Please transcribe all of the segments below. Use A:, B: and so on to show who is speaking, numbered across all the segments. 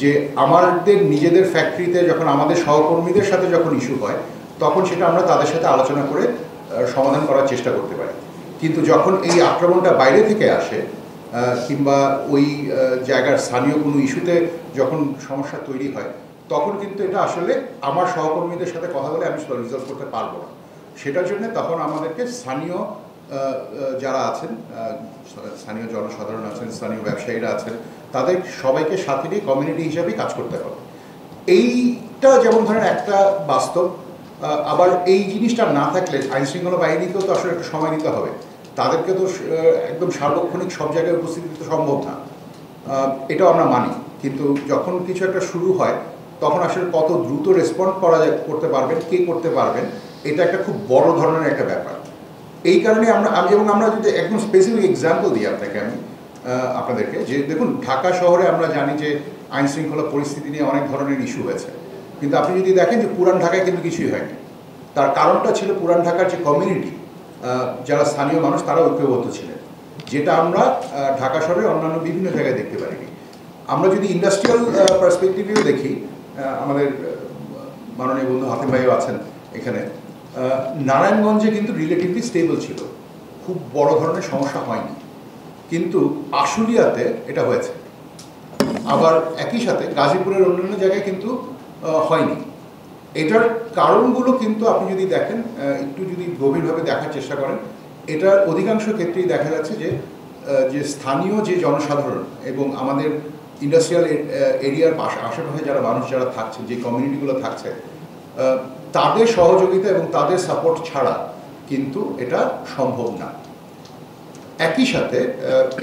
A: যে আমাদের নিজেদের ফ্যাক্টরিতে যখন আমাদের সহকর্মীদের সাথে যখন ইস্যু হয় তখন সেটা আমরা তাদের সাথে আলোচনা করে সমাধান করার চেষ্টা করতে পারি। কিন্তু যখন এই আক্রমণটা বাইরে থেকে আসে কিংবা ওই জায়গার স্থানীয় কোনো ইস্যুতে যখন সমস্যা তৈরি হয় তখন কিন্তু এটা আসলে আমার সহকর্মীদের সাথে কথা বলে আমি রিজলভ করতে পারবো না। সেটার জন্য তখন আমাদেরকে স্থানীয় যারা আছেন, স্থানীয় জনসাধারণ আছেন, স্থানীয় ব্যবসায়ীরা আছেন, তাদের সবাইকে সাথে নিয়ে কমিউনিটি হিসাবেই কাজ করতে হবে। এইটা যেমন ধরেন একটা বাস্তব। আবার এই জিনিসটা না থাকলে আইনশৃঙ্খলা বাহিনীকেও তো আসলে একটু সময় দিতে হবে। তাদেরকে তো একদম সার্বক্ষণিক সব জায়গায় উপস্থিত দিতে সম্ভব না, এটাও আমরা মানি। কিন্তু যখন কিছু একটা শুরু হয় তখন আসলে কত দ্রুত রেসপন্ড করতে পারবেন, কে করতে পারবেন, এটা একটা খুব বড় ধরনের একটা ব্যাপার। এই কারণে আমরা যদি একদম স্পেসিফিক এক্সাম্পল দিই আপনাদেরকে, যে দেখুন ঢাকা শহরে আমরা জানি যে আইন শৃঙ্খলা পরিস্থিতি নিয়ে অনেক ধরনের ইস্যু হয়েছে, কিন্তু আপনি যদি দেখেন যে পুরান ঢাকায় কিন্তু কিছুই হয়নি। তার কারণটা ছিল পুরান ঢাকার যে কমিউনিটি, যারা স্থানীয় মানুষ, তারা ঐক্যবদ্ধ ছিলেন, যেটা আমরা ঢাকা শহরে অন্যান্য বিভিন্ন জায়গায় দেখতে পারিনি। আমরা যদি ইন্ডাস্ট্রিয়াল পার্সপেক্টিভেও দেখি, আমাদের মাননীয় বন্ধু হাতিম ভাইও আছেন এখানে, নারায়ণগঞ্জে কিন্তু রিলেটিভলি স্টেবল ছিল, খুব বড় ধরনের সমস্যা হয়নি। কিন্তু আশুলিয়াতে এটা হয়েছে, আবার একই সাথে গাজীপুরের অন্যান্য জায়গায় কিন্তু হয়নি। এটার কারণগুলো কিন্তু আপনি যদি দেখেন, একটু যদি গভীরভাবে দেখার চেষ্টা করেন, এটার অধিকাংশ ক্ষেত্রেই দেখা যাচ্ছে যে স্থানীয় যে জনসাধারণ এবং আমাদের ইন্ডাস্ট্রিয়াল এরিয়ার আশেপাশে যারা মানুষ যারা থাকছে, যে কমিউনিটিগুলো থাকছে, তাদের সহযোগিতা এবং তাদের সাপোর্ট ছাড়া কিন্তু এটা সম্ভব না। একই সাথে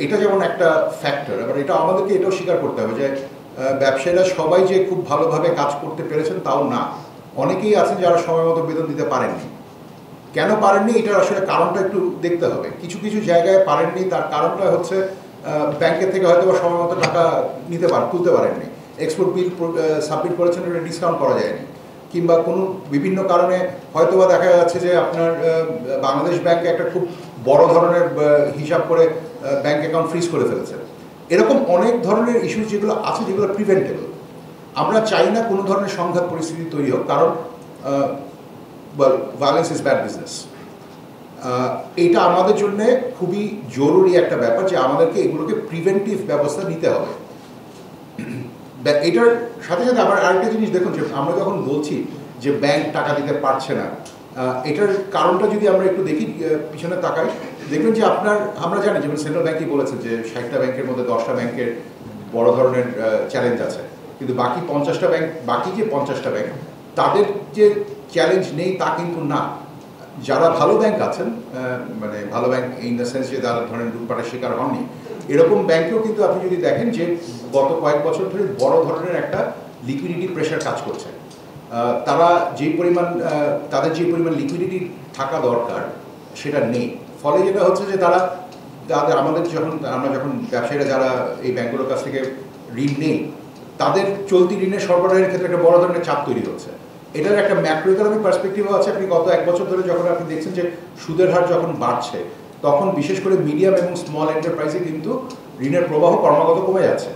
A: এটা যেমন একটা ফ্যাক্টর, আবার এটা আমাদেরকে এটাও স্বীকার করতে হবে যে ব্যবসায়ীরা সবাই যে খুব ভালোভাবে কাজ করতে পেরেছেন তাও না। অনেকেই আছেন যারা সময় মতো বেতন দিতে পারেননি। কেন পারেননি, এটার আসলে কারণটা একটু দেখতে হবে। কিছু কিছু জায়গায় পারেননি, তার কারণটা হচ্ছে ব্যাংকের থেকে হয়তো সময় মতো টাকা তুলতে পারেননি, এক্সপোর্ট বিল সাবমিট করেছেন, ওটা ডিসকাউন্ট করা যায়নি, কিংবা কোনো বিভিন্ন কারণে হয়তোবা দেখা যাচ্ছে যে আপনার বাংলাদেশ ব্যাংকে একটা খুব বড় ধরনের হিসাব করে ব্যাংক অ্যাকাউন্ট ফ্রিজ করে ফেলেছে। এরকম অনেক ধরনের ইস্যু যেগুলো আছে, যেগুলো প্রিভেন্টেবল। আমরা চাই না কোনো ধরনের সংঘাত পরিস্থিতি তৈরি হোক, কারণ ভায়োলেন্স ইজ ব্যাড বিজনেস। এটা আমাদের জন্য খুবই জরুরি একটা ব্যাপার যে আমাদেরকে এগুলোকে প্রিভেন্টিভ ব্যবস্থা নিতে হবে। এটার সাথে সাথে আবার আরেকটা জিনিস দেখুন, যে আমরা যখন বলছি যে ব্যাংক টাকা দিতে পারছে না, এটার কারণটা যদি আমরা একটু দেখি, পিছনে তাকাই, দেখবেন যে আমরা জানি যেমন সেন্ট্রাল ব্যাংকই বলেছে যে 60টা ব্যাংকের মধ্যে 10টা ব্যাংকের বড় ধরনের চ্যালেঞ্জ আছে, কিন্তু বাকি 50টা ব্যাংক, বাকি যে 50টা ব্যাংক, তাদের যে চ্যালেঞ্জ নেই তা কিন্তু না। যারা ভালো ব্যাংক আছেন, মানে ভালো ব্যাংক ইন দ্য সেন্স যে যারা ধরেন লুটপাটের শিকার হননি, এরকম ব্যাংকেও কিন্তু আপনি যদি দেখেন যে গত কয়েক বছর ধরে বড় ধরনের একটা লিকুইডিটি প্রেশার কাজ করছে। তাদের যে পরিমাণ লিকুইডিটি থাকা দরকার সেটা নেই। ফলে যেটা হচ্ছে যে আমরা যখন ব্যবসায়ীরা যারা এই ব্যাংকগুলোর কাছ থেকে ঋণ নেই, তাদের চলতি ঋণের সরবরাহের ক্ষেত্রে একটা বড় ধরনের চাপ তৈরি হচ্ছে। এটার একটা ম্যাক্রো ইকোনমিক পার্সপেক্টিভও আছে। আপনি গত এক বছর ধরে যখন আপনি দেখছেন যে সুদের হার যখন বাড়ছে, তখন বিশেষ করে মিডিয়াম এবং স্মল এন্টারপ্রাইজে কিন্তু ঋণের প্রবাহ ক্রমাগত কমে যাচ্ছে।